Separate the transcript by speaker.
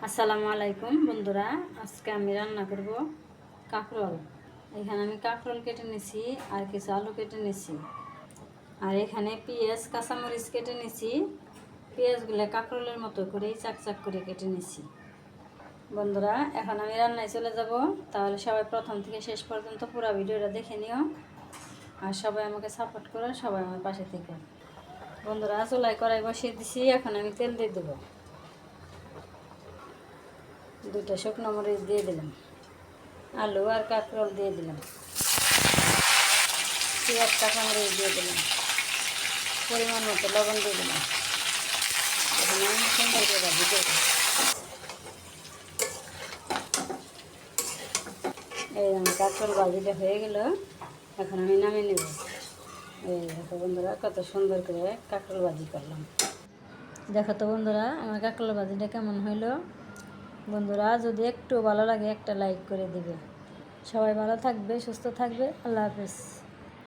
Speaker 1: আসসালামু আলাইকুম বন্ধুরা, আজকে আমি রান্না করব কাঁকরোল। এখানে আমি কাঁকরোল কেটে নিয়েছি আর কিছু আলু কেটে নিয়েছি, আর এখানে পেঁয়াজ কাঁচামরিচ কেটে নিয়েছি। পেঁয়াজগুলো কাঁকরোলের মতো করেই চাক চাক করে কেটে নিয়েছি। বন্ধুরা, এখন আমি রান্নায় চলে যাব, তাহলে সবাই প্রথম থেকে শেষ পর্যন্ত পুরো ভিডিওটা দেখে নিও, আর সবাই আমাকে সাপোর্ট করো, সবাই আমার পাশে থেকে। বন্ধুরা, চুলায় কড়াই বসিয়ে দিছি, এখন আমি তেল দিয়ে দেবো। 2টা শুকনো মরিচ দিয়ে দিলাম, আলু আর কাঁকরোল দিয়ে দিলাম, পেঁয়াজ কাঁচামরিচ দিয়ে দিলাম, পরিমাণ মতো লবণ দিয়ে দিলাম। এখন আমি সুন্দর করে ভাজি করব। এই আমার কাঁকরোল ভাজিটা হয়ে গেল, এখন আমি নামিয়ে নেব। এই দেখো বন্ধুরা, কত সুন্দর করে কাঁকরোল ভাজি করলাম। দেখো তো বন্ধুরা, আমার কাঁকরোল ভাজিটা কেমন হইলো। বন্ধুরা, যদি একটু ভালো লাগে একটা লাইক করে দিবে। সবাই ভালো থাকবে, সুস্থ থাকবে। আল্লাহ হাফেজ।